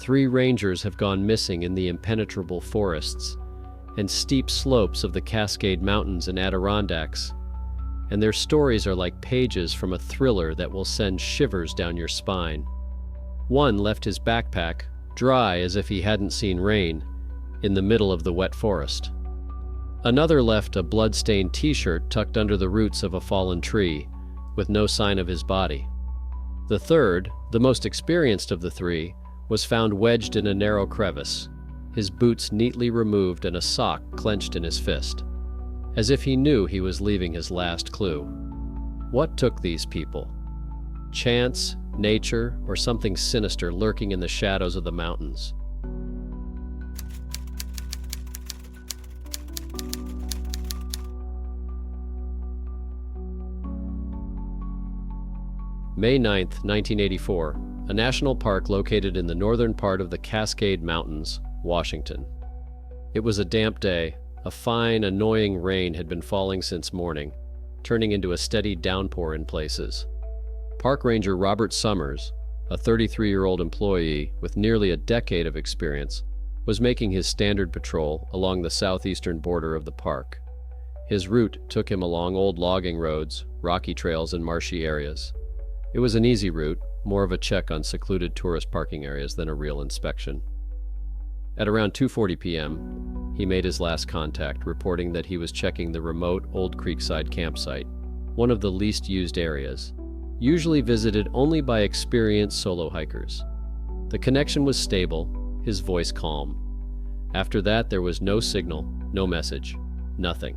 3 rangers have gone missing in the impenetrable forests and steep slopes of the Cascade Mountains and Adirondacks, and their stories are like pages from a thriller that will send shivers down your spine. One left his backpack, dry as if he hadn't seen rain, in the middle of the wet forest. Another left a blood-stained t-shirt tucked under the roots of a fallen tree, with no sign of his body. The third, the most experienced of the 3, was found wedged in a narrow crevice, his boots neatly removed and a sock clenched in his fist, as if he knew he was leaving his last clue. What took these people? Chance, nature, or something sinister lurking in the shadows of the mountains? May 9, 1984, a national park located in the northern part of the Cascade Mountains, Washington. It was a damp day. A fine, annoying rain had been falling since morning, turning into a steady downpour in places. Park Ranger Robert Summers, a 33-year-old employee with nearly a decade of experience, was making his standard patrol along the southeastern border of the park. His route took him along old logging roads, rocky trails, and marshy areas. It was an easy route, more of a check on secluded tourist parking areas than a real inspection. At around 2:40 p.m., he made his last contact, reporting that he was checking the remote Old Creekside campsite, one of the least used areas, usually visited only by experienced solo hikers. The connection was stable, his voice calm. After that, there was no signal, no message, nothing.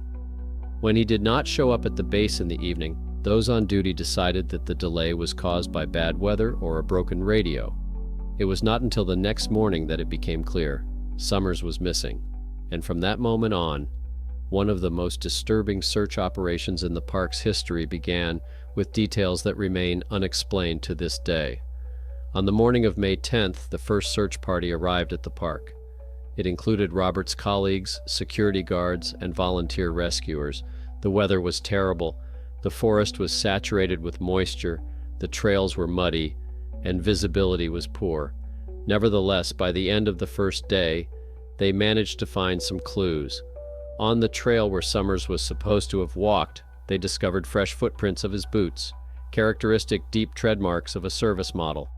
When he did not show up at the base in the evening, those on duty decided that the delay was caused by bad weather or a broken radio. It was not until the next morning that it became clear Summers was missing, and from that moment on, one of the most disturbing search operations in the park's history began, with details that remain unexplained to this day. On the morning of May 10th, the first search party arrived at the park. It included Robert's colleagues, security guards, and volunteer rescuers. The weather was terrible. The forest was saturated with moisture, the trails were muddy, and visibility was poor. Nevertheless, by the end of the first day, they managed to find some clues. On the trail where Summers was supposed to have walked, they discovered fresh footprints of his boots, characteristic deep tread marks of a service model.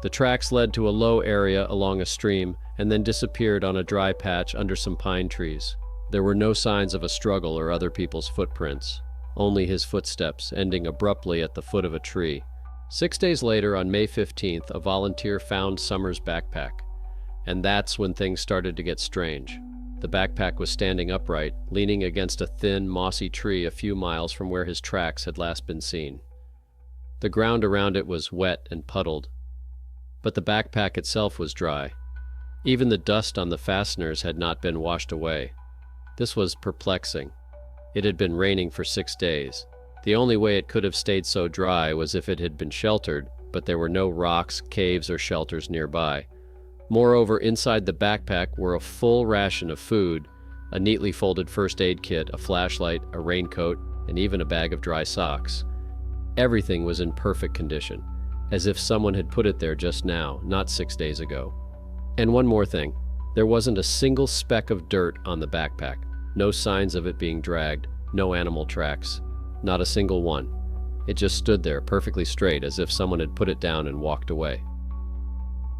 The tracks led to a low area along a stream and then disappeared on a dry patch under some pine trees. There were no signs of a struggle or other people's footprints, only his footsteps ending abruptly at the foot of a tree. 6 days later, on May 15th, a volunteer found Summers' backpack, and that's when things started to get strange. The backpack was standing upright, leaning against a thin, mossy tree a few miles from where his tracks had last been seen. The ground around it was wet and puddled, but the backpack itself was dry. Even the dust on the fasteners had not been washed away. This was perplexing. It had been raining for 6 days. The only way it could have stayed so dry was if it had been sheltered, but there were no rocks, caves, or shelters nearby. Moreover, inside the backpack were a full ration of food, a neatly folded first aid kit, a flashlight, a raincoat, and even a bag of dry socks. Everything was in perfect condition, as if someone had put it there just now, not 6 days ago. And one more thing, there wasn't a single speck of dirt on the backpack. No signs of it being dragged, no animal tracks, not a single one. It just stood there perfectly straight, as if someone had put it down and walked away.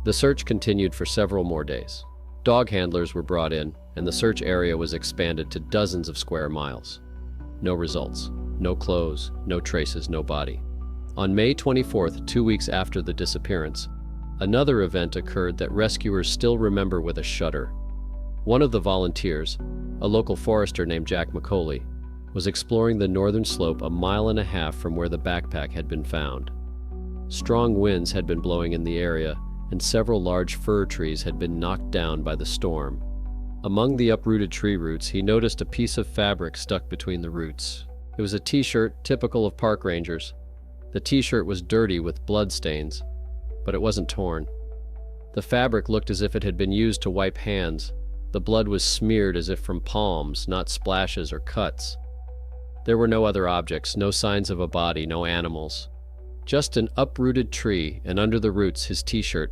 The search continued for several more days. Dog handlers were brought in, and the search area was expanded to dozens of square miles. No results, no clothes, no traces, no body. On May 24th, 2 weeks after the disappearance, another event occurred that rescuers still remember with a shudder. One of the volunteers, a local forester named Jack McCauley, was exploring the northern slope a mile and a half from where the backpack had been found. Strong winds had been blowing in the area, and several large fir trees had been knocked down by the storm. Among the uprooted tree roots, he noticed a piece of fabric stuck between the roots. It was a t-shirt typical of park rangers. The t-shirt was dirty with blood stains, but it wasn't torn. The fabric looked as if it had been used to wipe hands. The blood was smeared as if from palms, not splashes or cuts. There were no other objects, no signs of a body, no animals. Just an uprooted tree, and under the roots his t-shirt,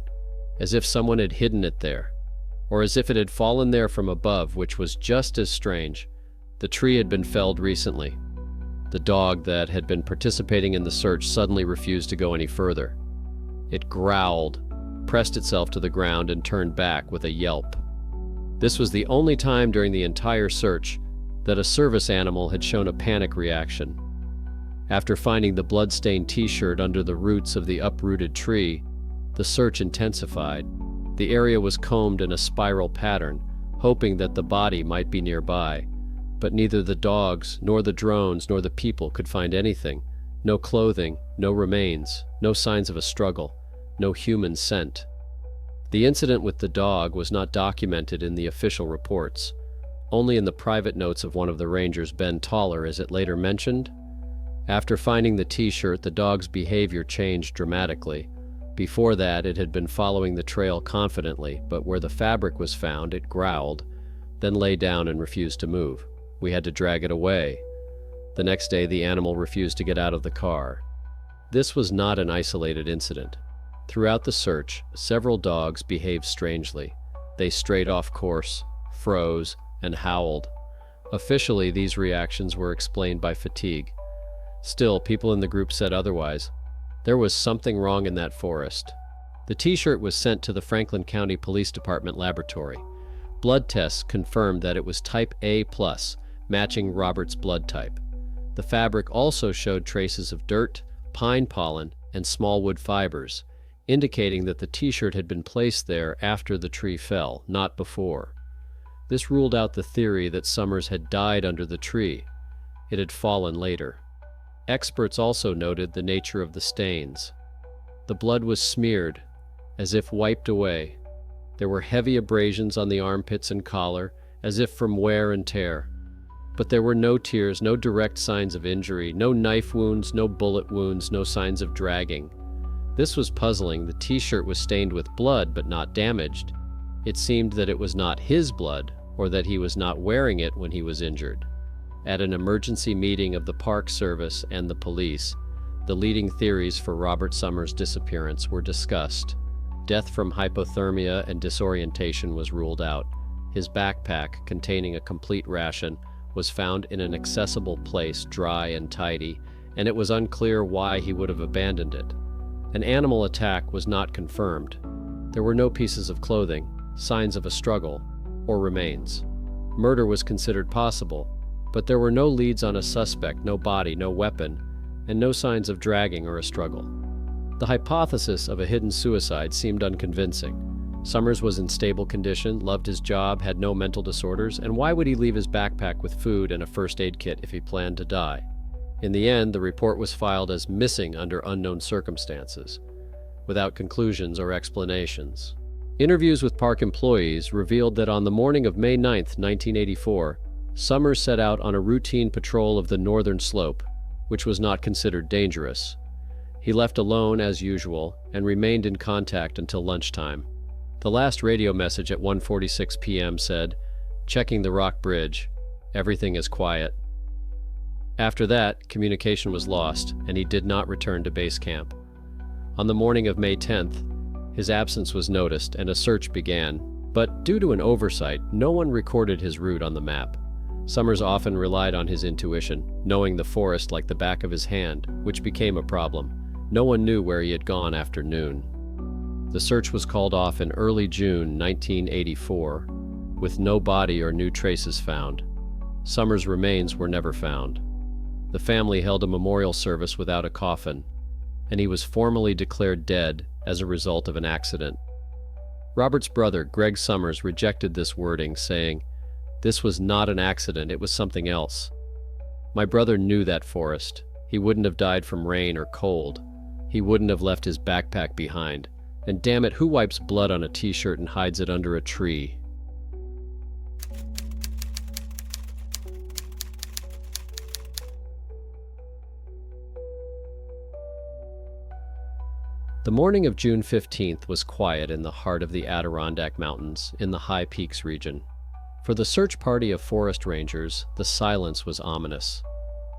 as if someone had hidden it there, or as if it had fallen there from above, which was just as strange. The tree had been felled recently. The dog that had been participating in the search suddenly refused to go any further. It growled, pressed itself to the ground, and turned back with a yelp. This was the only time during the entire search that a service animal had shown a panic reaction. After finding the blood-stained t-shirt under the roots of the uprooted tree, the search intensified. The area was combed in a spiral pattern, hoping that the body might be nearby. But neither the dogs, nor the drones, nor the people could find anything. No clothing, no remains, no signs of a struggle, no human scent. The incident with the dog was not documented in the official reports. Only in the private notes of one of the rangers, Ben Toller, is it later mentioned. After finding the t-shirt, the dog's behavior changed dramatically. Before that, it had been following the trail confidently, but where the fabric was found, it growled, then lay down and refused to move. We had to drag it away. The next day, the animal refused to get out of the car. This was not an isolated incident. Throughout the search, several dogs behaved strangely. They strayed off course, froze, and howled. Officially, these reactions were explained by fatigue. Still, people in the group said otherwise. There was something wrong in that forest. The t-shirt was sent to the Franklin County Police Department laboratory. Blood tests confirmed that it was type A+, matching Robert's blood type. The fabric also showed traces of dirt, pine pollen, and small wood fibers, indicating that the t-shirt had been placed there after the tree fell, not before. This ruled out the theory that Summers had died under the tree. It had fallen later. Experts also noted the nature of the stains. The blood was smeared, as if wiped away. There were heavy abrasions on the armpits and collar, as if from wear and tear. But there were no tears, no direct signs of injury, no knife wounds, no bullet wounds, no signs of dragging. This was puzzling. The t-shirt was stained with blood, but not damaged. It seemed that it was not his blood, or that he was not wearing it when he was injured. At an emergency meeting of the Park Service and the police, the leading theories for Robert Summers' disappearance were discussed. Death from hypothermia and disorientation was ruled out. His backpack, containing a complete ration, was found in an accessible place, dry and tidy, and it was unclear why he would have abandoned it. An animal attack was not confirmed. There were no pieces of clothing, signs of a struggle, or remains. Murder was considered possible, but there were no leads on a suspect, no body, no weapon, and no signs of dragging or a struggle. The hypothesis of a hidden suicide seemed unconvincing. Summers was in stable condition, loved his job, had no mental disorders, and why would he leave his backpack with food and a first aid kit if he planned to die? In the end, the report was filed as missing under unknown circumstances, without conclusions or explanations. Interviews with park employees revealed that on the morning of May 9, 1984, Summers set out on a routine patrol of the northern slope, which was not considered dangerous. He left alone as usual and remained in contact until lunchtime. The last radio message at 1:46 p.m. said, "Checking the rock bridge. Everything is quiet." After that, communication was lost, and he did not return to base camp. On the morning of May 10th, his absence was noticed and a search began, but due to an oversight, no one recorded his route on the map. Summers often relied on his intuition, knowing the forest like the back of his hand, which became a problem. No one knew where he had gone after noon. The search was called off in early June 1984, with no body or new traces found. Summers' remains were never found. The family held a memorial service without a coffin, and he was formally declared dead as a result of an accident. Robert's brother, Greg Summers, rejected this wording, saying, "This was not an accident, it was something else. My brother knew that forest. He wouldn't have died from rain or cold. He wouldn't have left his backpack behind. And damn it, who wipes blood on a t-shirt and hides it under a tree?" The morning of June 15th was quiet in the heart of the Adirondack Mountains in the High Peaks region. For the search party of forest rangers, the silence was ominous.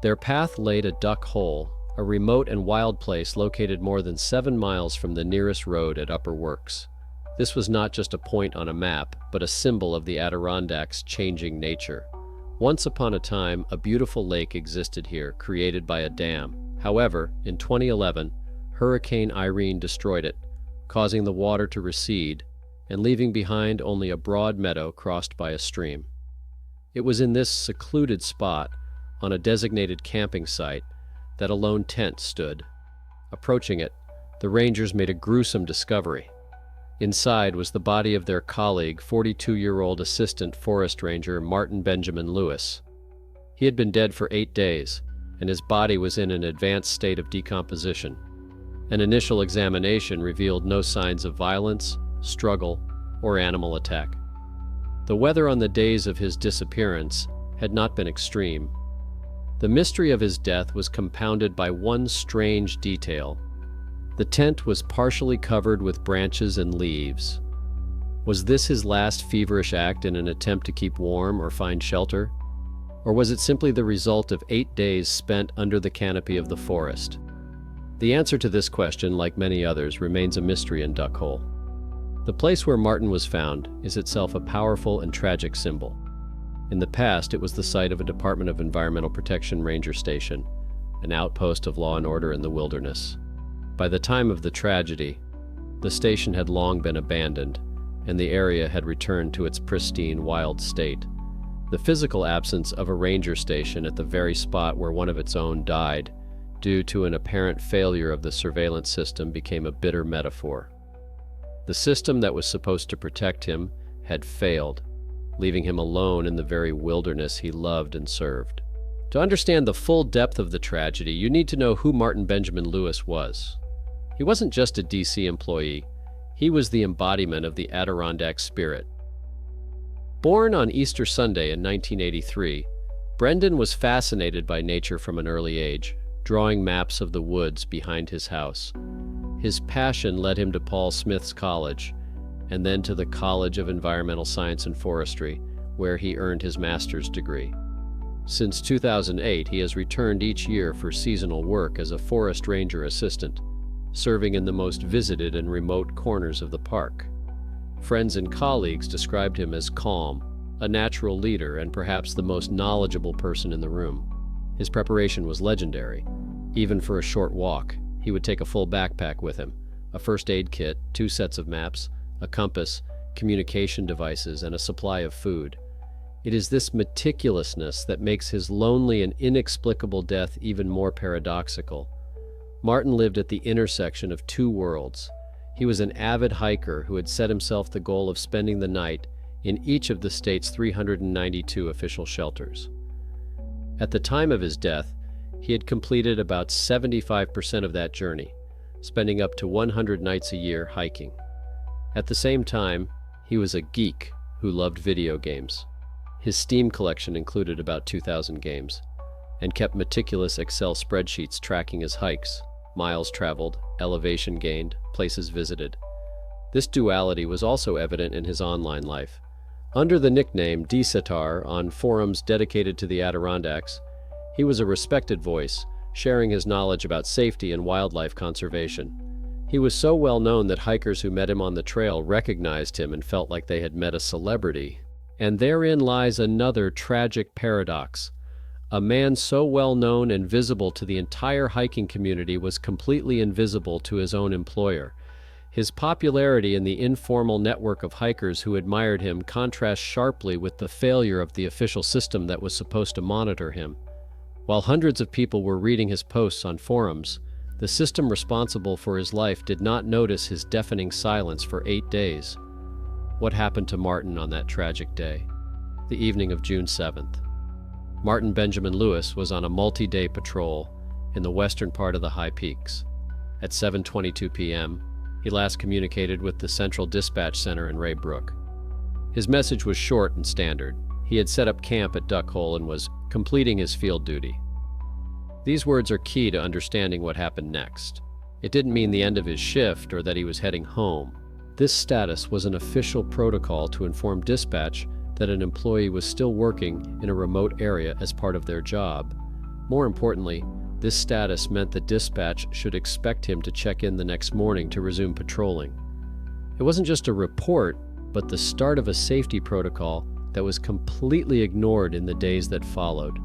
Their path laid a duck hole, a remote and wild place located more than 7 miles from the nearest road at Upper Works. This was not just a point on a map, but a symbol of the Adirondacks' changing nature. Once upon a time, a beautiful lake existed here, created by a dam. However, in 2011, Hurricane Irene destroyed it, causing the water to recede and leaving behind only a broad meadow crossed by a stream. It was in this secluded spot, on a designated camping site, that a lone tent stood. Approaching it, the rangers made a gruesome discovery. Inside was the body of their colleague, 42-year-old Assistant Forest Ranger Martin Benjamin Lewis. He had been dead for 8 days, and his body was in an advanced state of decomposition. An initial examination revealed no signs of violence, struggle, or animal attack. The weather on the days of his disappearance had not been extreme. The mystery of his death was compounded by one strange detail. The tent was partially covered with branches and leaves. Was this his last feverish act in an attempt to keep warm or find shelter? Or was it simply the result of 8 days spent under the canopy of the forest? The answer to this question, like many others, remains a mystery in Duck Hole. The place where Martin was found is itself a powerful and tragic symbol. In the past, it was the site of a Department of Environmental Protection ranger station, an outpost of law and order in the wilderness. By the time of the tragedy, the station had long been abandoned, and the area had returned to its pristine, wild state. The physical absence of a ranger station at the very spot where one of its own died, due to an apparent failure of the surveillance system, became a bitter metaphor. The system that was supposed to protect him had failed, leaving him alone in the very wilderness he loved and served. To understand the full depth of the tragedy, you need to know who Martin Benjamin Lewis was. He wasn't just a DC employee, he was the embodiment of the Adirondack spirit. Born on Easter Sunday in 1983, Brendan was fascinated by nature from an early age, drawing maps of the woods behind his house. His passion led him to Paul Smith's College, and then to the College of Environmental Science and Forestry, where he earned his master's degree. Since 2008, he has returned each year for seasonal work as a forest ranger assistant, serving in the most visited and remote corners of the park. Friends and colleagues described him as calm, a natural leader, and perhaps the most knowledgeable person in the room. His preparation was legendary. Even for a short walk, he would take a full backpack with him, a first aid kit, 2 sets of maps, a compass, communication devices, and a supply of food. It is this meticulousness that makes his lonely and inexplicable death even more paradoxical. Martin lived at the intersection of 2 worlds. He was an avid hiker who had set himself the goal of spending the night in each of the state's 392 official shelters. At the time of his death, he had completed about 75% of that journey, spending up to 100 nights a year hiking. At the same time, he was a geek who loved video games. His Steam collection included about 2,000 games, and kept meticulous Excel spreadsheets tracking his hikes, miles traveled, elevation gained, places visited. This duality was also evident in his online life. Under the nickname D-Satar on forums dedicated to the Adirondacks, he was a respected voice, sharing his knowledge about safety and wildlife conservation. He was so well known that hikers who met him on the trail recognized him and felt like they had met a celebrity. And therein lies another tragic paradox. A man so well known and visible to the entire hiking community was completely invisible to his own employer. His popularity in the informal network of hikers who admired him contrasts sharply with the failure of the official system that was supposed to monitor him. While hundreds of people were reading his posts on forums, the system responsible for his life did not notice his deafening silence for 8 days. What happened to Martin on that tragic day? The evening of June 7th. Martin Benjamin Lewis was on a multi-day patrol in the western part of the High Peaks. At 7:22 p.m., he last communicated with the Central Dispatch Center in Raybrook. His message was short and standard. He had set up camp at Duck Hole and was completing his field duty. These words are key to understanding what happened next. It didn't mean the end of his shift or that he was heading home. This status was an official protocol to inform dispatch that an employee was still working in a remote area as part of their job. More importantly, this status meant that dispatch should expect him to check in the next morning to resume patrolling. It wasn't just a report, but the start of a safety protocol that was completely ignored in the days that followed.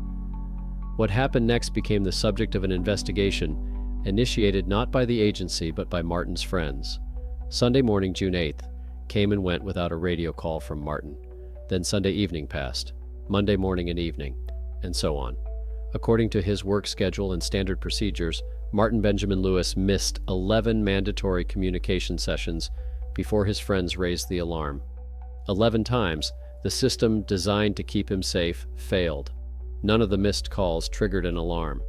What happened next became the subject of an investigation initiated not by the agency but by Martin's friends. Sunday morning, June 8th, came and went without a radio call from Martin. Then Sunday evening passed, Monday morning and evening, and so on. According to his work schedule and standard procedures, Martin Benjamin Lewis missed 11 mandatory communication sessions before his friends raised the alarm. 11 times, the system designed to keep him safe failed. None of the missed calls triggered an alarm.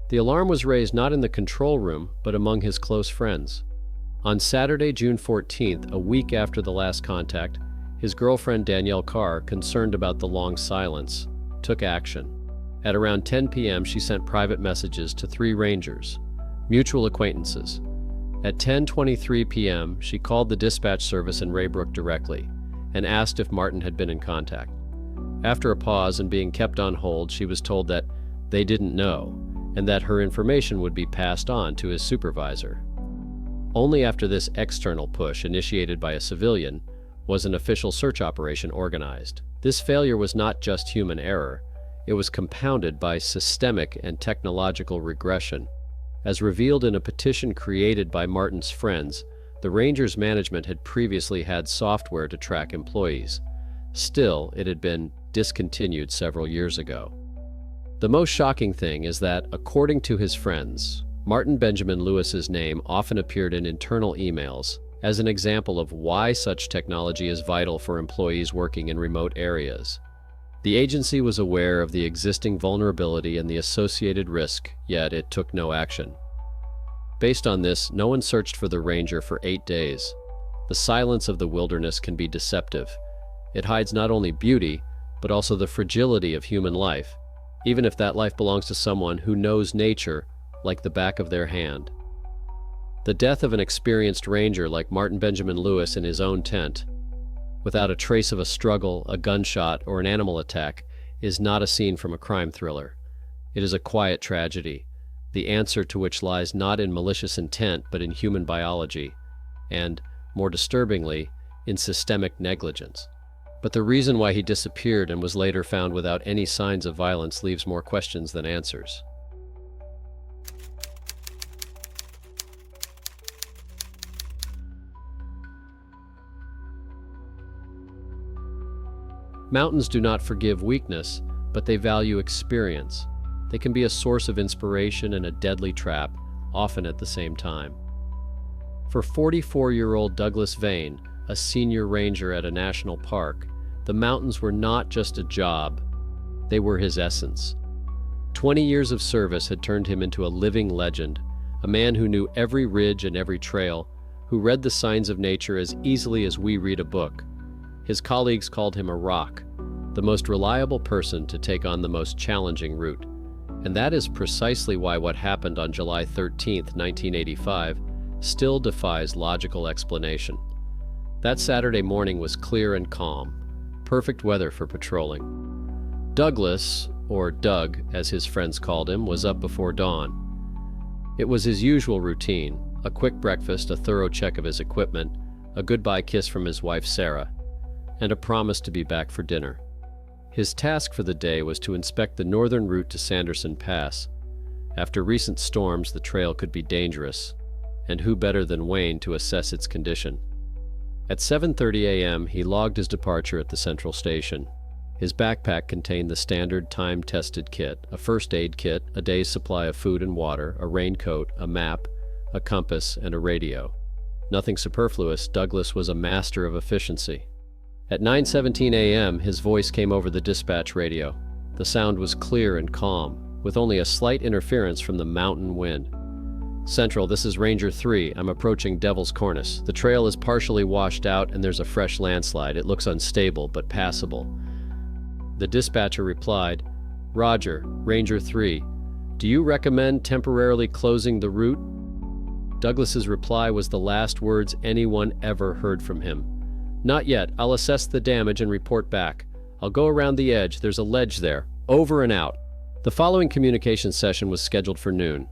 The alarm was raised not in the control room, but among his close friends. On Saturday, June 14th, a week after the last contact, his girlfriend Danielle Carr, concerned about the long silence, took action. At around 10 p.m., she sent private messages to 3 rangers, mutual acquaintances. At 10:23 p.m., she called the dispatch service in Raybrook directly and asked if Martin had been in contact. After a pause and being kept on hold, she was told that they didn't know and that her information would be passed on to his supervisor. Only after this external push, initiated by a civilian, was an official search operation organized. This failure was not just human error, it was compounded by systemic and technological regression. As revealed in a petition created by Martin's friends, the Rangers' management had previously had software to track employees. Still, it had been discontinued several years ago. The most shocking thing is that, according to his friends, Martin Benjamin Lewis's name often appeared in internal emails as an example of why such technology is vital for employees working in remote areas. The agency was aware of the existing vulnerability and the associated risk, yet it took no action. Based on this, no one searched for the Ranger for 8 days. The silence of the wilderness can be deceptive. It hides not only beauty, but also the fragility of human life, even if that life belongs to someone who knows nature like the back of their hand. The death of an experienced ranger like Martin Benjamin Lewis in his own tent, without a trace of a struggle, a gunshot, or an animal attack, is not a scene from a crime thriller. It is a quiet tragedy, the answer to which lies not in malicious intent but in human biology, and, more disturbingly, in systemic negligence. But the reason why he disappeared and was later found without any signs of violence leaves more questions than answers. Mountains do not forgive weakness, but they value experience. They can be a source of inspiration and a deadly trap, often at the same time. For 44-year-old Douglas Vane, a senior ranger at a national park, the mountains were not just a job, they were his essence. 20 years of service had turned him into a living legend, a man who knew every ridge and every trail, who read the signs of nature as easily as we read a book. His colleagues called him a rock, the most reliable person to take on the most challenging route. And that is precisely why what happened on July 13, 1985, still defies logical explanation. That Saturday morning was clear and calm, perfect weather for patrolling. Douglas, or Doug as his friends called him, was up before dawn. It was his usual routine, a quick breakfast, a thorough check of his equipment, a goodbye kiss from his wife Sarah, and a promise to be back for dinner. His task for the day was to inspect the northern route to Sanderson Pass. After recent storms, the trail could be dangerous, and who better than Wayne to assess its condition? At 7:30 a.m., he logged his departure at the central station. His backpack contained the standard time-tested kit, a first aid kit, a day's supply of food and water, a raincoat, a map, a compass, and a radio. Nothing superfluous, Douglas was a master of efficiency. At 9:17 a.m., his voice came over the dispatch radio. The sound was clear and calm, with only a slight interference from the mountain wind. Central, this is Ranger 3. I'm approaching Devil's Cornice. The trail is partially washed out and there's a fresh landslide. It looks unstable, but passable. The dispatcher replied, Roger, Ranger 3. Do you recommend temporarily closing the route? Douglas's reply was the last words anyone ever heard from him. Not yet. I'll assess the damage and report back. I'll go around the edge. There's a ledge there. Over and out. The following communication session was scheduled for noon.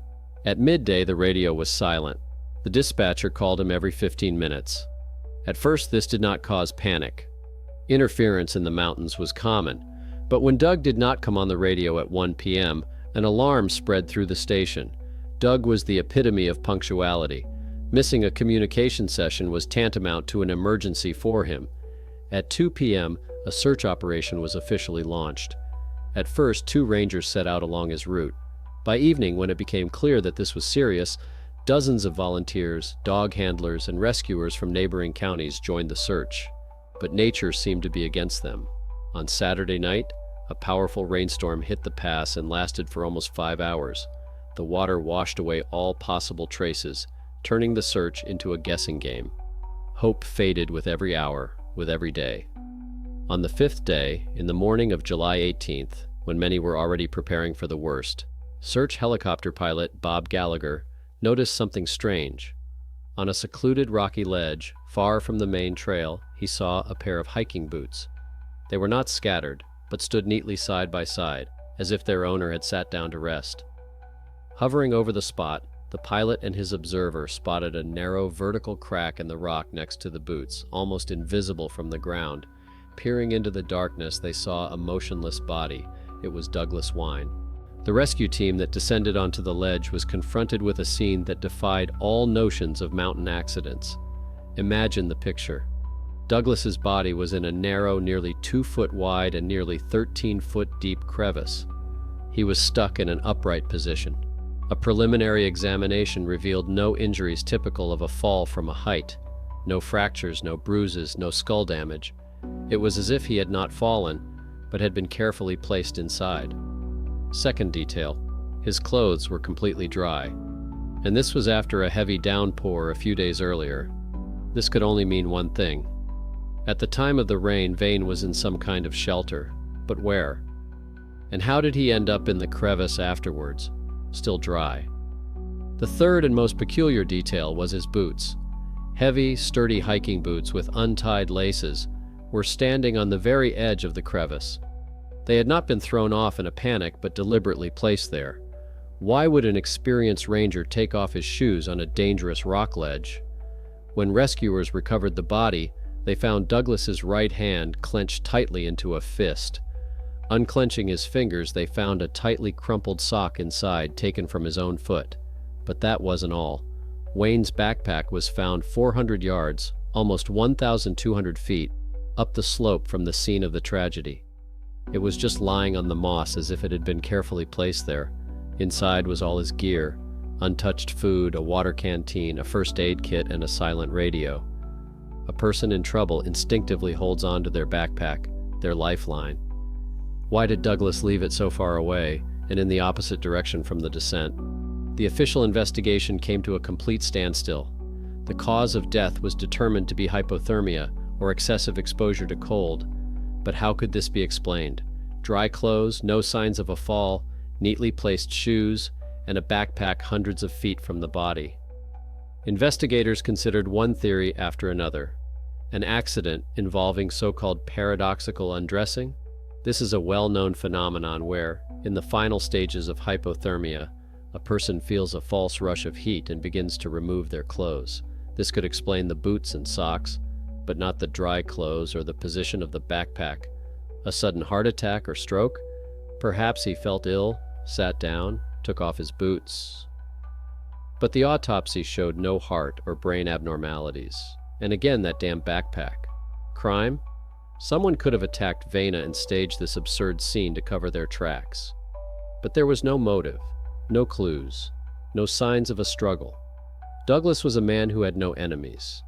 At midday, the radio was silent. The dispatcher called him every 15 minutes. At first, this did not cause panic. Interference in the mountains was common, but when Doug did not come on the radio at 1 p.m., an alarm spread through the station. Doug was the epitome of punctuality. Missing a communication session was tantamount to an emergency for him. At 2 p.m., a search operation was officially launched. At first, 2 rangers set out along his route. By evening, when it became clear that this was serious, dozens of volunteers, dog handlers, and rescuers from neighboring counties joined the search. But nature seemed to be against them. On Saturday night, a powerful rainstorm hit the pass and lasted for almost 5 hours. The water washed away all possible traces, turning the search into a guessing game. Hope faded with every hour, with every day. On the 5th day, in the morning of July 18th, when many were already preparing for the worst, search helicopter pilot Bob Gallagher noticed something strange. On a secluded rocky ledge, far from the main trail, he saw a pair of hiking boots. They were not scattered, but stood neatly side by side, as if their owner had sat down to rest. Hovering over the spot, the pilot and his observer spotted a narrow vertical crack in the rock next to the boots, almost invisible from the ground. Peering into the darkness, they saw a motionless body. It was Douglas Wine. The rescue team that descended onto the ledge was confronted with a scene that defied all notions of mountain accidents. Imagine the picture. Douglas's body was in a narrow, nearly 2-foot wide and nearly 13-foot deep crevice. He was stuck in an upright position. A preliminary examination revealed no injuries typical of a fall from a height. No fractures, no bruises, no skull damage. It was as if he had not fallen, but had been carefully placed inside. Second detail, his clothes were completely dry. And this was after a heavy downpour a few days earlier. This could only mean one thing. At the time of the rain, Vane was in some kind of shelter. But where? And how did he end up in the crevice afterwards, still dry? The third and most peculiar detail was his boots. Heavy, sturdy hiking boots with untied laces were standing on the very edge of the crevice. They had not been thrown off in a panic, but deliberately placed there. Why would an experienced ranger take off his shoes on a dangerous rock ledge? When rescuers recovered the body, they found Douglas's right hand clenched tightly into a fist. Unclenching his fingers, they found a tightly crumpled sock inside, taken from his own foot. But that wasn't all. Wayne's backpack was found 400 yards, almost 1,200 feet, up the slope from the scene of the tragedy. It was just lying on the moss as if it had been carefully placed there. Inside was all his gear: untouched food, a water canteen, a first aid kit, and a silent radio. A person in trouble instinctively holds on to their backpack, their lifeline. Why did Douglas leave it so far away and in the opposite direction from the descent? The official investigation came to a complete standstill. The cause of death was determined to be hypothermia or excessive exposure to cold. But how could this be explained? Dry clothes, no signs of a fall, neatly placed shoes, and a backpack hundreds of feet from the body. Investigators considered one theory after another. An accident involving so-called paradoxical undressing? This is a well-known phenomenon where, in the final stages of hypothermia, a person feels a false rush of heat and begins to remove their clothes. This could explain the boots and socks, but not the dry clothes or the position of the backpack. A sudden heart attack or stroke? Perhaps he felt ill, sat down, took off his boots. But the autopsy showed no heart or brain abnormalities. And again, that damn backpack. Crime? Someone could have attacked Vana and staged this absurd scene to cover their tracks. But there was no motive, no clues, no signs of a struggle. Douglas was a man who had no enemies.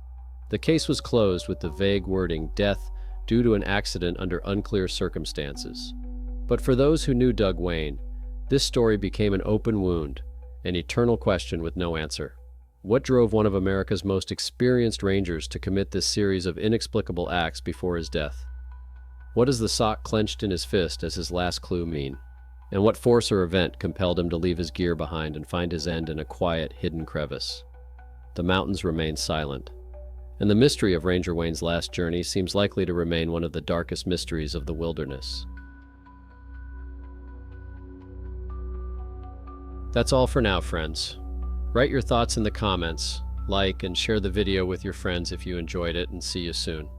The case was closed with the vague wording, "Death due to an accident under unclear circumstances." But for those who knew Doug Wayne, this story became an open wound, an eternal question with no answer. What drove one of America's most experienced rangers to commit this series of inexplicable acts before his death? What does the sock clenched in his fist as his last clue mean? And what force or event compelled him to leave his gear behind and find his end in a quiet, hidden crevice? The mountains remain silent, and the mystery of Ranger Wayne's last journey seems likely to remain one of the darkest mysteries of the wilderness. That's all for now, friends. Write your thoughts in the comments. like, and share the video with your friends if you enjoyed it, and see you soon.